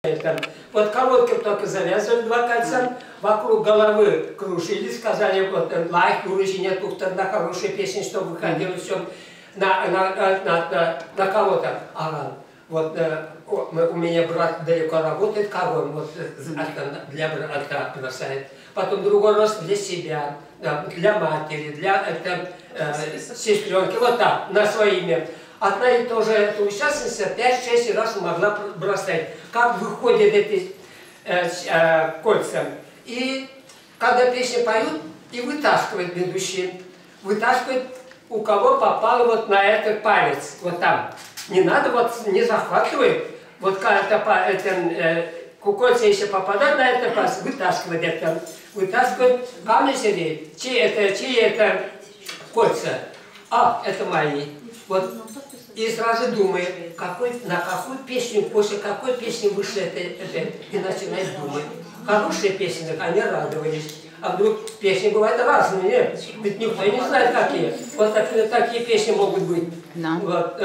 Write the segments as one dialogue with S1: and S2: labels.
S1: Вот колодки только завязывали 2 кольца, вокруг головы кружили, сказали, вот, лайк, урыжине, тухтар, на хорошие песни, чтобы выходило все на кого-то. Вот у меня брат далеко работает, корон, вот для брата бросает. Потом другой раз для себя, для матери, для сестренки, вот так, на свое имя. Одна и та же эта участница 5-6 раз могла бросать. Как выходят эти кольца. И когда песню поют, и вытаскивают ведущие. Вытаскивают, у кого попало вот на этот палец, вот там. Не надо, вот не захватывает. Вот когда кольца, если попадают на этот палец, вытаскивают это. Вытаскивают, камни сереют. Чьи это кольца? Это мои. Вот. И сразу думает, на какую песню, после какой песни вышла это, и начинает думать. Хорошие песни, они радовались. А вдруг песни бывают разные, нет? Ведь никто не знает, какие. Вот такие песни могут быть. Вот,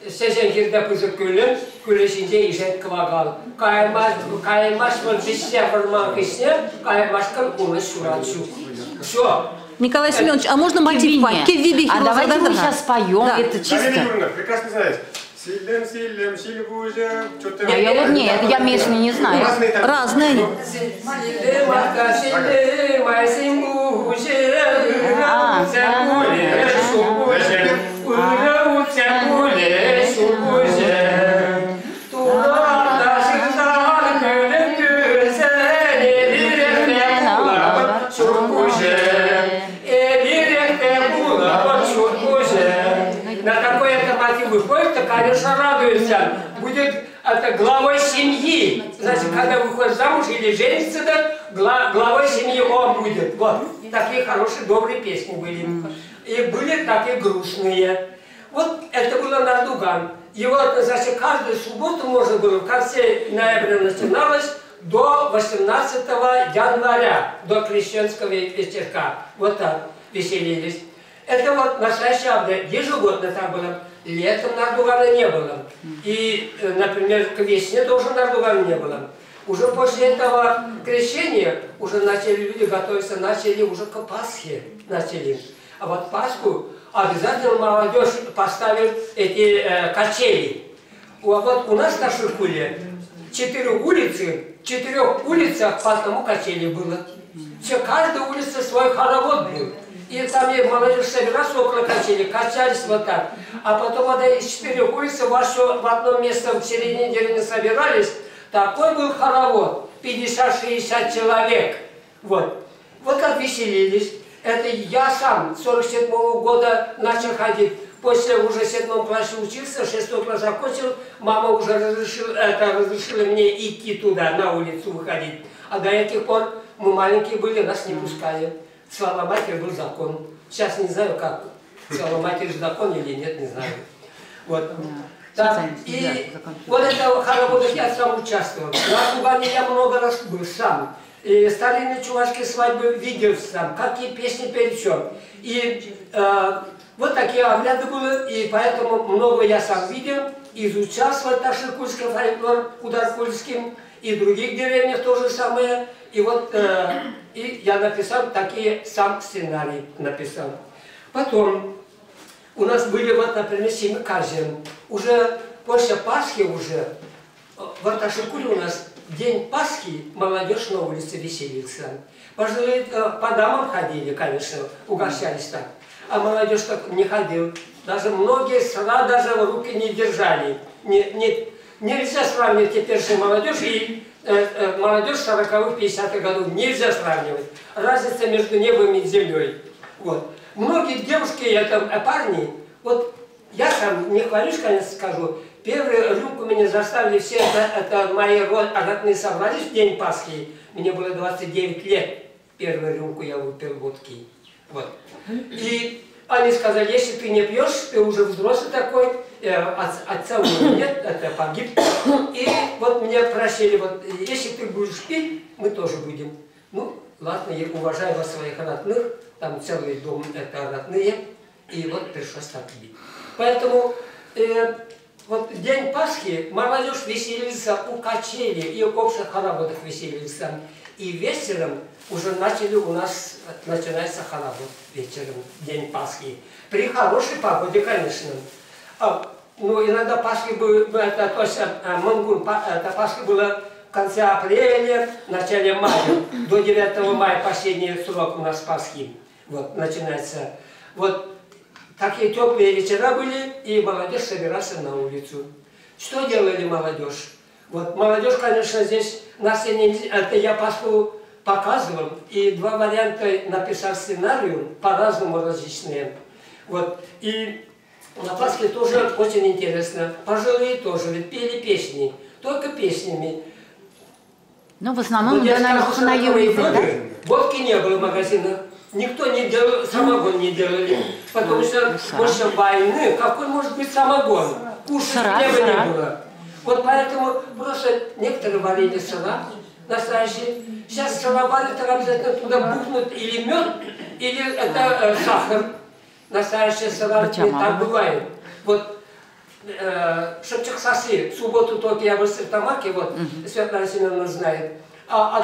S1: Sezen girde kızı gülüm, gülüşünce işet kıvagal. Kaymaş вот везде формал песня, каймашкам умы шурачу. Все.
S2: Николай Семенович, а можно мотив пойти?
S3: А давайте мы сейчас споем, да. Это чисто.
S4: Прекрасно знаете. Силем, сильбуже, что-то...
S3: Нет, я местные не знаю.
S2: Разные они.
S1: Выходит, то, конечно, радуется. Будет это главой семьи. Значит, когда выходит замуж или женится, то главой семьи он будет. Вот. Такие хорошие, добрые песни были. И были такие грустные. Вот это было Нардуган. И вот, значит, каждую субботу можно было, в конце ноября начиналось, до 18 января, до крещенского вечерка. Вот так веселились. Это вот настоящее обряд. Ежегодно так было. Летом Нардугана не было. И, например, к весне тоже Нардугана не было. Уже после этого крещения уже начали люди готовиться, начали уже к Пасхе. А вот Пасху обязательно молодежь поставит эти качели. Вот у нас на Ширкуле 4 улицы, в 4 улицах по одному качели было. Все, каждая улица свой хоровод был. И там молодежь собиралась около качели, качались вот так. А потом вот из 4 улиц в одном месте в середине деревни собирались. Такой был хоровод, 50-60 человек. Вот. Вот как веселились. Это я сам 47-го года начал ходить. После уже 7 классе учился, 6 класс закончил. Мама уже разрешила мне идти туда, на улицу выходить. А до этих пор мы маленькие были, нас не пускали. Слава матери был закон. Сейчас не знаю, как. Слава матери закон или нет, не знаю. Вот. Так, и вот это хоровода я сам участвовал. На Кубани я много раз был сам. И старинные чувашские свадьбы видел сам, какие песни перечем. И вот такие обряды были, и поэтому много я сам видел, изучал свой таширкульский фольклор, Кударкульским, и в других деревнях то же самое. И вот и я написал такие, сам сценарий написал. Потом у нас были вот, например, Семикарзин. Уже после Пасхи уже, в Арташиркуле у нас день Пасхи, молодежь на улице веселится. Пожилые по домам ходили, конечно, угощались так. А молодежь так не ходил. Даже многие сразу даже руки не держали. Нельзя сравнивать теперешнюю молодежь и молодежь 40-х, 50-х годов. Нельзя сравнивать. Разница между небом и землей. Вот. Многие девушки, парни, вот я сам не хвалюсь, конечно, скажу, первую рюмку меня заставили все, это мои родные собрались в день Пасхи. Мне было 29 лет, первую рюмку я выпил водки. Вот. И они сказали, если ты не пьешь, ты уже взрослый такой, отца у меня нет, это погиб. И вот меня просили, вот, если ты будешь пить, мы тоже будем. Ну, ладно, я уважаю вас, своих родных, там целый дом это родные, и вот пришлось так пить. Поэтому вот день Пасхи молодежь веселится у качели и в общих хороводах веселится. И вечером уже начинается хоровод вечером, день Пасхи. При хорошей погоде, конечно. Ну, иногда Пасхи это Пасха была в конце апреля, в начале мая. До 9 мая последний срок у нас Пасхи. Вот, начинается. Вот такие теплые вечера были, и молодежь собирался на улицу. Что делали молодежь? Вот молодежь, конечно, здесь, это я Пасху показывал, и два варианта написал сценарию, по-разному различные. Вот, и на Пасхе тоже очень интересно. Пожилые тоже, ведь пели песни, только песнями.
S3: Ну, в основном, да, наверное, на Юрий, да?
S1: Водки не было в магазинах. Никто не делал, самогон не делали. Потому что после войны, какой может быть самогон? Кушать хлеба не было. Вот поэтому просто некоторые варили сыра настоящие. Сейчас сыра варят, обязательно туда бухнут или мед, или это сахар. Настоящая сыра, так бывает. Вот Шепчик-Саси, в субботу только я был в Стертамаке, вот, Светлана Семеновна знает. А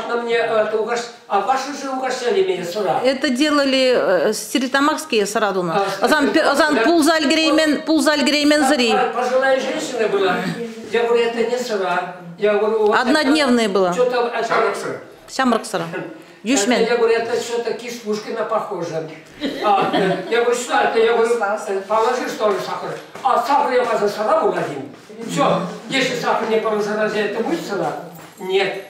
S1: ваши же угощали меня сыра.
S2: Это делали стерлитамакские сарадуны. Азан пулзальгреймен зри.
S1: Пожилая женщина была. Я говорю, это не сыра. Я говорю,
S2: однодневные было.
S1: Сямраксара. Я говорю, это что-то Кис-Пушкина похоже. Я говорю, что это? Я говорю, положи что ли сахар. А сахар я возьму сыра угодим. Все, если сахар не положил, разве это будет сыра? Нет.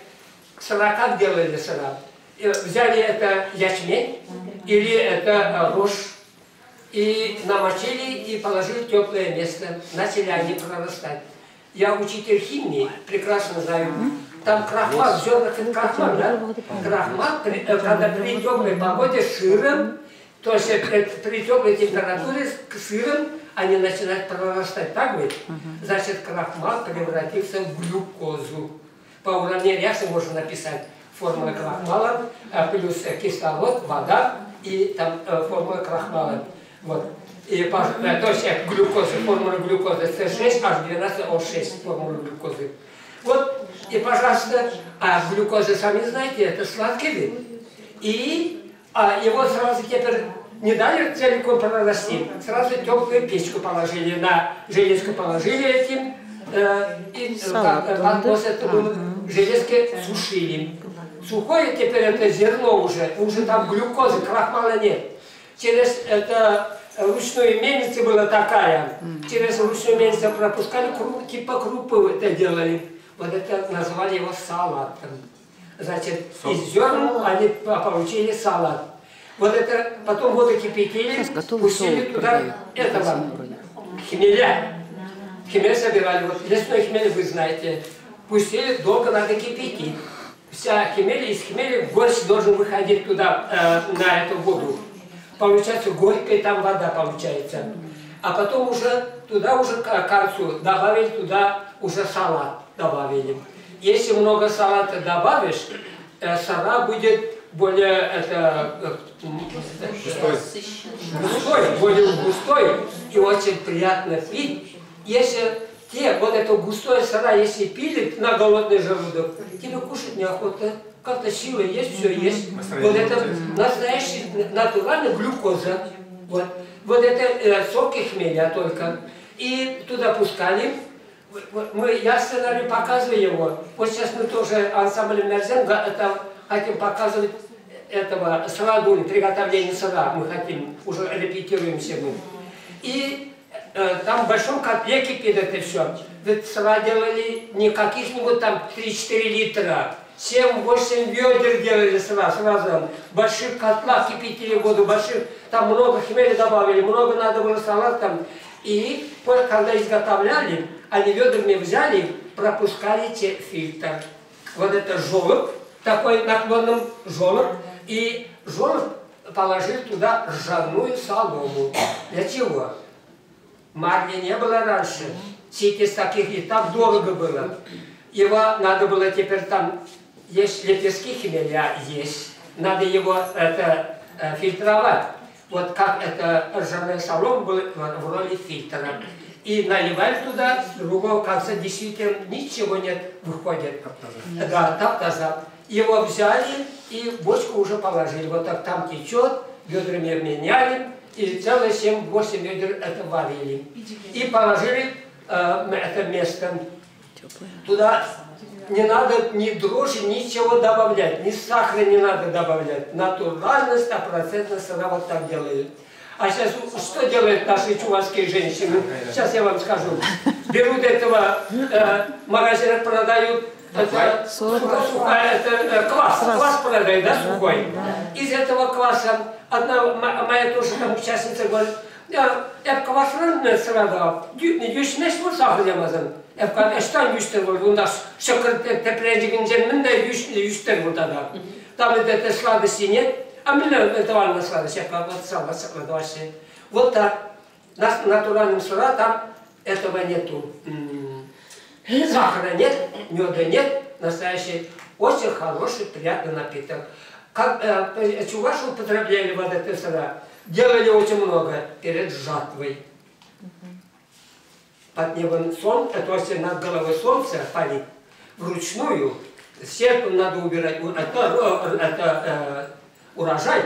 S1: Сыра как делали сыра? Взяли это ячмень или это рожь и намочили и положили в теплое место. Начали они прорастать. Я учитель химии, прекрасно знаю. Там крахмал, зерна крахмал, да? Крахмал, когда при теплой погоде с сыром, то есть при теплой температуре с сыром они начинают прорастать. Так ведь? Значит, крахмал превратился в глюкозу. По уравнению реакции можно написать формула крахмала плюс кислород, вода и там формула крахмала. Вот. И, то есть глюкоза, формула глюкозы C6H12O6, формула глюкозы. Вот, и пожалуйста, глюкоза, сами знаете, это сладкий вид. И его сразу теперь не дали целиком прорасти, сразу теплую печку положили, на железку положили этим, и после этого железки сушили. Сухое теперь это зерно уже там глюкозы, крахмала нет. Через это ручную мельницу была такая, через ручную мельницу пропускали, типа крупы это делали. Вот это назвали его салатом. Значит, из зерн они получили салат. Вот это потом воду кипятили, пустили туда этого хмеля. Хмель собирали, вот лесной хмель вы знаете. Пустили, долго надо кипятить. Вся хмель, из хмели горсть должен выходить туда, на эту воду. Получается горькая там вода получается. А потом уже туда уже кальцию добавили, туда уже салат добавили. Если много салата добавишь, сыра будет более более густой и очень приятно пить. Если вот это густое сыра, если пили на голодный желудок, тебе кушать неохота. Как-то сила есть, все есть. Вот это настоящая натуральная глюкоза. Вот это соки хмеля только. И туда пускали. Я сценарий показываю его. Вот сейчас мы тоже ансамблем Мерзен хотим показывать этого сырадуни, приготовление сыра. Мы хотим, уже репетируемся мы. И там в большом котле кипит это все. Ведь сыра делали не каких-нибудь там 3-4 литра. 7-8 ведер делали сразу. В больших котлах кипятили воду, больших, там много хмеля добавили, много надо было салат там. И когда изготовляли, они ведрами взяли, пропускали фильтр. Вот это желоб, такой наклонный желоб, и желоб положили туда ржаную солому. Для чего? Марли не было раньше, ситис таких и так дорого было. Его надо было теперь там, есть лепестки хмеля, есть. Надо его фильтровать. Вот как это ржаная солома была в роли фильтра. и наливаем туда, с другого конца действительно ничего нет, выходит. Да, таптаза. Его взяли и бочку уже положили. Вот так там течет, ведрами меняли, и целые 7-8 ведер это варили. И положили это место. Туда не надо ни дрожжи, ничего добавлять, ни сахара не надо добавлять. Натурально, 100% сыра вот так делают. А сейчас что делают наши чувашские женщины? Сейчас я вам скажу. Берут этого магазина, продают квас продают, да, сухой. Из этого кваса одна моя тоже там участница говорит, я квас рынный сырада, yüzmеш bu saklayamazsın. Eşten yüzler var, bunda şakır tepreciğin cenninde yüzler burada da. Там это сладости нет, а мне это важно сладость, я вот вообще. Вот так, на натуральном сыра там этого нету. Сахара нет, меда нет, настоящий, очень хороший, приятный напиток. Как чуваши употребляли вот это сыра, делали очень много перед жатвой. Под небом солнце, то есть над головой солнце палит вручную, серпом надо убирать, это урожай,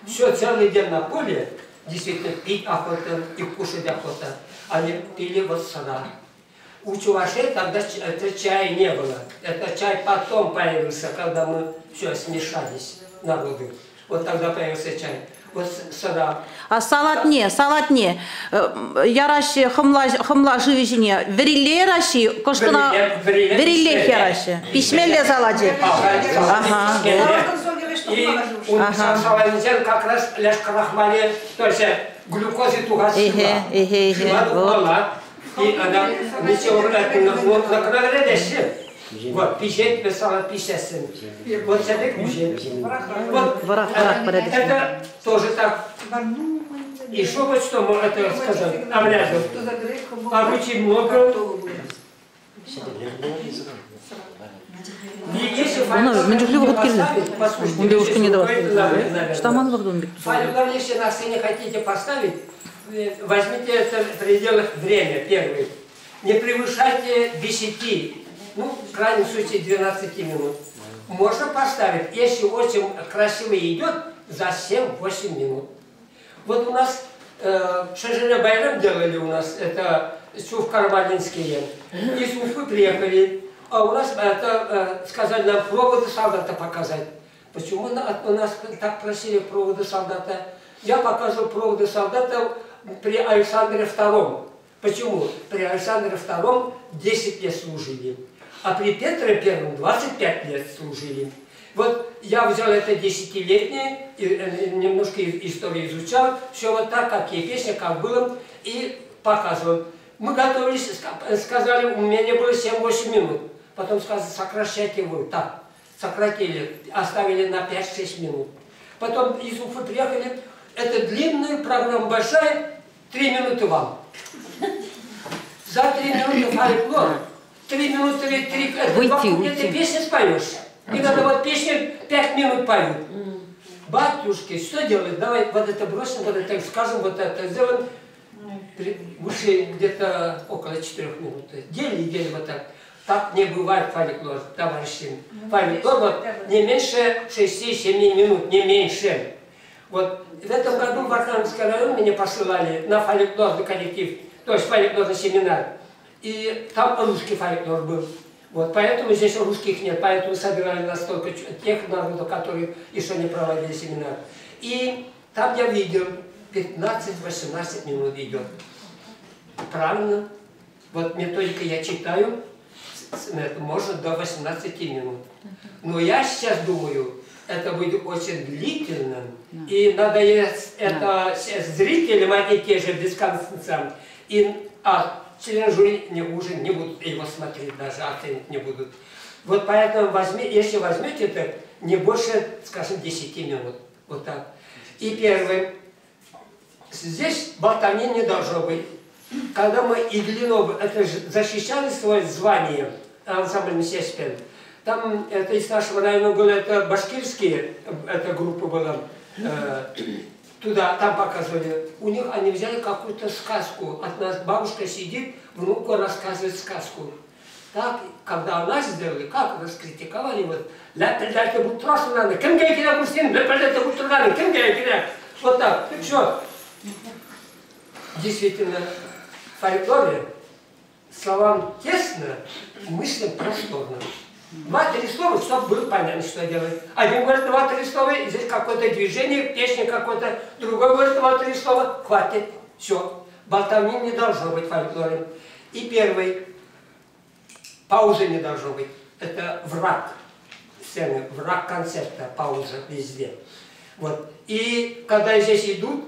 S1: все целый день на поле, действительно пить охота и кушать охота, они пили вот сыра. У чувашей тогда это чая не было, это чай потом появился, когда мы все смешались народы, вот тогда появился чай.
S2: А салат не. Яраши хымла живижине. Вериле раши, кошкана вериле хераши. Письмеле залади. Ага.
S1: И салатничен как раз лишь крахмале, то есть глюкозы тугасила. И она ничего накладывает. Вот, пищет, писала пищесен. Вот это пищет. Вот, это тоже так. И что вот что можно это сказать? Обрядов. Обычай много.
S2: Девушка не давала. Что man вагдун бик.
S1: Главное, если на сцене хотите поставить, возьмите это в пределах время, первый. Не превышайте 10. Ну, в крайнем случае 12 минут. Можно поставить, если очень красиво идет, за 7-8 минут. Вот у нас Шажиля Байрам делали у нас, это Суф-Кармалинские. Из Уфы приехали, а у нас это, сказали нам проводы солдата показать. Почему у нас так просили проводы солдата? Я показывал проводы солдата при Александре II. Почему? При Александре II 10 лет служили. А при Петре Первом 25 лет служили. Вот я взял это 10-летнее, немножко историю изучал, все вот так, какие песни, как было, и показывал. Мы готовились, сказали, у меня не было 7-8 минут. Потом сказали, сокращайте вы. Так, сократили, оставили на 5-6 минут. Потом из Уфы приехали, это длинная программа, большая, 3 минуты вам. За 3 минуты фольклор. 3 минуты, 3 ты песни споешь. И надо вот песни 5 минут поют. Батюшки, что делать? Давай вот это бросим, вот это скажем, вот это сделаем. Выше где-то около 4 минут. Дели вот так. Так не бывает фольклор, товарищи. Фольклор вот не меньше 6-7 минут, не меньше. Вот в этом году в Архангельский район меня посылали на фольклорный коллектив, то есть фольклорный семинар. И там русский фольклор был. Вот, поэтому здесь русских нет, поэтому собирали настолько тех народов, которые еще не проводили семинар. И там я видел, 15-18 минут идет. Правильно? Вот методика я читаю, можно до 18 минут. Но я сейчас думаю, это будет очень длительно. И надо это зрителям, они те же без конца. Члены жюри уже не будут его смотреть, даже оценить не будут. Вот поэтому если возьмете это, не больше, скажем, 10 минут. Вот так. И первое. Здесь болтовни не должно быть. Когда мы Иглинов, это защищали свое звание, ансамбль «Месье Спен», там это из нашего района было, это башкирские, эта группа была, туда, там показывали, у них они взяли какую-то сказку. От нас бабушка сидит, внуку рассказывает сказку. Так, когда у нас сделали, как раскритиковали, вот, вот так, все. Действительно, в фольклоре словам тесно, мыслям просторно. 2-3 слова, чтобы было понятно, что делать. Один говорит 2-3 слова, и здесь какое-то движение, песня какой-то, другой говорит 2-3 слова, хватит, все. Болтовни не должно быть в фольклоре. И первый, паузы не должно быть. Это враг сцены, враг концерта, пауза везде. Вот. И когда здесь идут,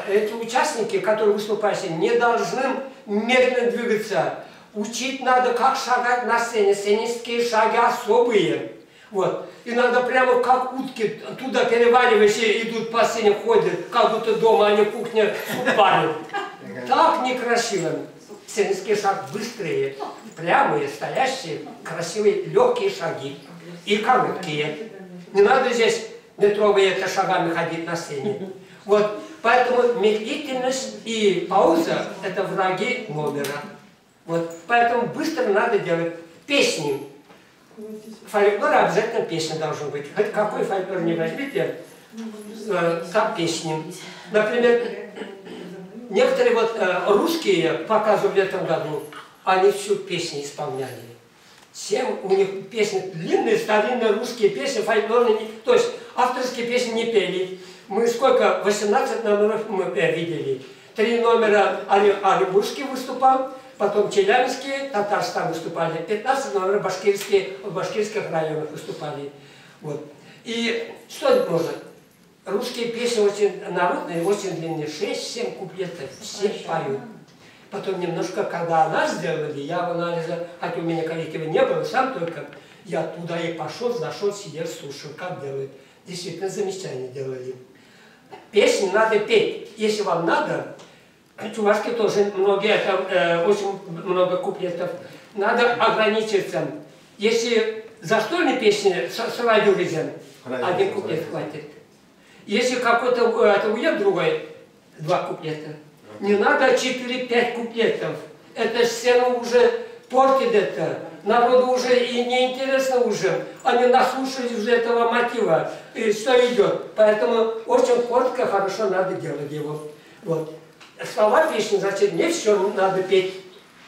S1: эти участники, которые выступают, не должны медленно двигаться. Учить надо, как шагать на сцене. Сценические шаги особые. Вот. И надо прямо как утки туда переваливаясь, идут по сцене, ходят, как будто дома, а не кухня парят. Так некрасиво. Сценический шаг быстрые, прямые, стоящие, красивые, легкие шаги. И короткие. Не надо здесь метровые шагами ходить на сцене. Вот. Поэтому медлительность и пауза – это враги номера. Вот. Поэтому быстро надо делать песни. В фольклоре обязательно песня должна быть. Хоть какой фольклор не возьмите, там песни. Например, некоторые вот русские показывали в этом году, они всю песню исполняли. Всем у них песни длинные, старинные русские песни, фольклорные, то есть авторские песни не пели. Мы сколько? 18 номеров мы видели. 3 номера Оренбургский выступал, потом Челябинские, Татарстан выступали. 15 номеров башкирские, в башкирских районах выступали. Вот. И что это можно? Русские песни очень народные, очень длинные. 6-7 куплетов, все поют. Потом немножко, когда нас сделали, я в анализе, хотя у меня коллектива не было, сам только, я туда и пошел, зашел, сидел, слушал, как делают. Действительно, замечания делали. Песни надо петь. Если вам надо, чувашки тоже многие, это очень много куплетов, надо ограничиться. Если застольные песни с радиовизем, один куплет хватит. Если какой-то уед другой, 2 куплета. Не надо 4-5 куплетов. Эта сцена уже портит это. Народу уже и неинтересно уже. Они наслушались уже этого мотива, и что идет. Поэтому очень коротко, хорошо надо делать его. Вот. Слова песни, значит, не все надо петь.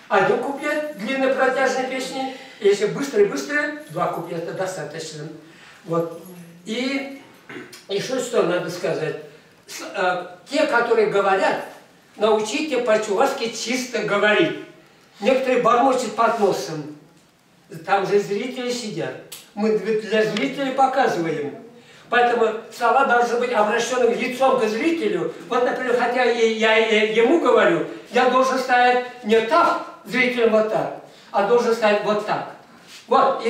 S1: Один куплет, длинной протяжной песни. Если быстрые, 2 куплета достаточно. Вот. И еще что надо сказать. Те, которые говорят, научите по-чувашски чисто говорить. Некоторые бормочут под носом. Там же зрители сидят. Мы для зрителей показываем. Поэтому слова должны быть обращены лицом к зрителю. Вот, например, хотя я ему говорю, я должен ставить не так, зрителям вот так, а должен ставить вот так. Вот.